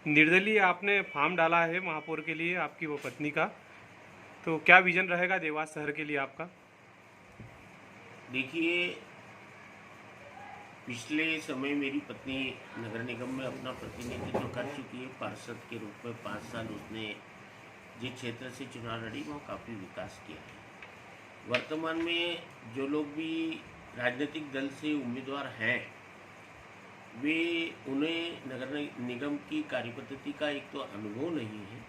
निर्दलीय आपने फॉर्म डाला है महापौर के लिए, आपकी वो पत्नी का, तो क्या विजन रहेगा देवास शहर के लिए आपका? देखिए, पिछले समय मेरी पत्नी नगर निगम में अपना प्रतिनिधित्व कर चुकी है। पार्षद के रूप में 5 साल उसने जिस क्षेत्र से चुनाव लड़ी वहाँ काफ़ी विकास किया है। वर्तमान में जो लोग भी राजनीतिक दल से उम्मीदवार हैं, वे उन्हें नगर निगम की कार्यपद्धति का एक तो अनुभव नहीं है,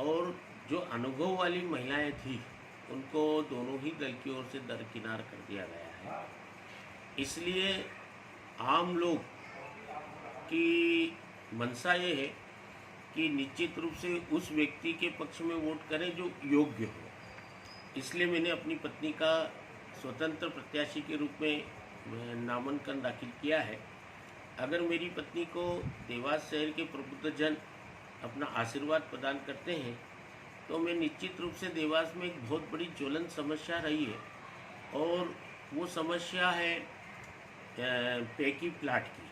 और जो अनुभव वाली महिलाएं थी उनको दोनों ही दल की ओर से दरकिनार कर दिया गया है। इसलिए आम लोग की मंशा ये है कि निश्चित रूप से उस व्यक्ति के पक्ष में वोट करें जो योग्य हो। इसलिए मैंने अपनी पत्नी का स्वतंत्र प्रत्याशी के रूप में नामांकन दाखिल किया है। अगर मेरी पत्नी को देवास शहर के प्रबुद्धजन अपना आशीर्वाद प्रदान करते हैं तो मैं निश्चित रूप से देवास में एक बहुत बड़ी ज्वलंत समस्या रही है, और वो समस्या है पैकी प्लाट की।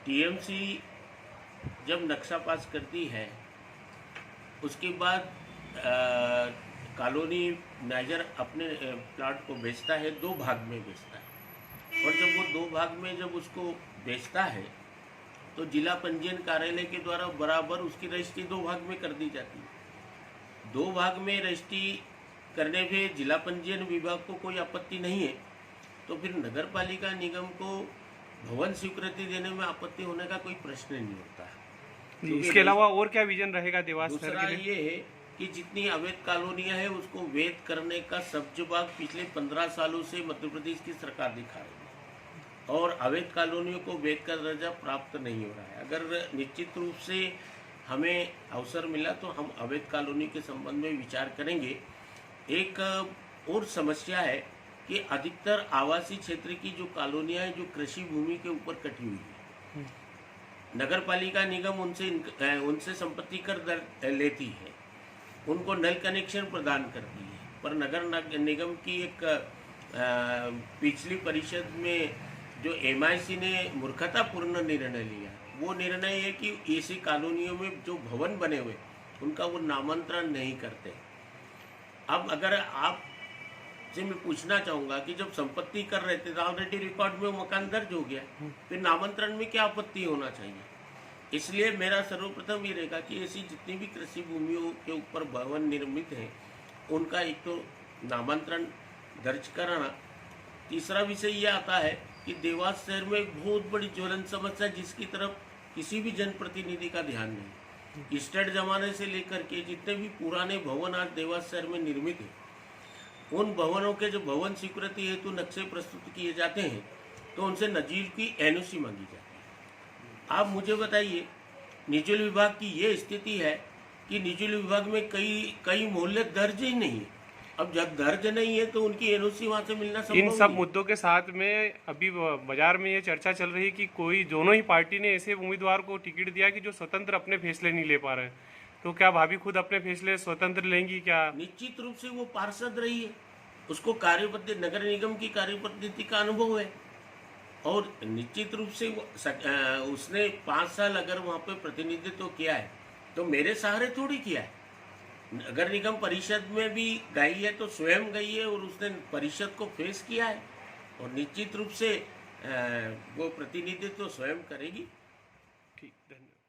टीएमसी जब नक्शा पास करती है उसके बाद कॉलोनी मैनेजर अपने प्लाट को बेचता है, 2 भाग में बेचता है, और जब वो 2 भाग में जब उसको बेचता है तो जिला पंजीयन कार्यालय के द्वारा बराबर उसकी रजिस्ट्री 2 भाग में कर दी जाती है। 2 भाग में रजिस्ट्री करने में जिला पंजीयन विभाग को कोई आपत्ति नहीं है, तो फिर नगर पालिका निगम को भवन स्वीकृति देने में आपत्ति होने का कोई प्रश्न नहीं होता है। इसके अलावा और क्या विजन रहेगा देवास शहर दूसरा के लिए? ये है कि जितनी अवैध कॉलोनियां हैं उसको वैध करने का सब्जबाग पिछले 15 सालों से मध्य प्रदेश की सरकार दिखा रही है, और अवैध कॉलोनियों को वैध का दर्जा प्राप्त नहीं हो रहा है। अगर निश्चित रूप से हमें अवसर मिला तो हम अवैध कॉलोनी के संबंध में विचार करेंगे। एक और समस्या है कि अधिकतर आवासीय क्षेत्र की जो कॉलोनियां हैं जो कृषि भूमि के ऊपर कटी हुई है, नगर पालिका निगम उनसे संपत्ति कर लेती है, उनको नल कनेक्शन प्रदान करती है, पर नगर निगम की एक पिछली परिषद में जो एमआईसी ने मूर्खतापूर्ण निर्णय लिया, वो निर्णय है कि ऐसी कॉलोनियों में जो भवन बने हुए उनका वो नामांतरण नहीं करते। अब अगर आप से मैं पूछना चाहूँगा कि जब संपत्ति कर रहे थे तो ऑलरेडी रिकॉर्ड में वो मकान दर्ज हो गया, फिर नामांतरण में क्या आपत्ति होना चाहिए? इसलिए मेरा सर्वप्रथम ये रहेगा कि ऐसी जितनी भी कृषि भूमियों के ऊपर भवन निर्मित हैं उनका एक तो नामांतरण दर्ज कराना। तीसरा विषय ये आता है कि देवास शहर में एक बहुत बड़ी ज्वलंत समस्या जिसकी तरफ किसी भी जनप्रतिनिधि का ध्यान नहीं। स्टेट जमाने से लेकर के जितने भी पुराने भवन आज देवास शहर में निर्मित हैं, उन भवनों के जो भवन स्वीकृति हेतु नक्शे प्रस्तुत किए जाते हैं तो उनसे नजीर की एनओसी मांगी जाती है। आप मुझे बताइए, निचले विभाग की ये स्थिति है कि निचले विभाग में कई मोहल्ले दर्ज ही नहीं है। अब जब दर्ज नहीं है तो उनकी एनओसी वहाँ से मिलना संभव नहीं। इन सब मुद्दों के साथ में अभी बाजार में ये चर्चा चल रही है कि कोई दोनों ही पार्टी ने ऐसे उम्मीदवार को टिकट दिया कि जो स्वतंत्र अपने फैसले नहीं ले पा रहे, तो क्या भाभी खुद अपने फैसले स्वतंत्र लेंगी क्या? निश्चित रूप से वो पार्षद रही है, उसको कार्यपद्धति नगर निगम की कार्यपद्धति का अनुभव है, और निश्चित रूप से उसने 5 साल अगर वहाँ पे प्रतिनिधित्व किया है तो मेरे सहारे थोड़ी किया है। नगर निगम परिषद में भी गई है तो स्वयं गई है और उसने परिषद को फेस किया है, और निश्चित रूप से वो प्रतिनिधित्व स्वयं करेगी। ठीक, धन्यवाद।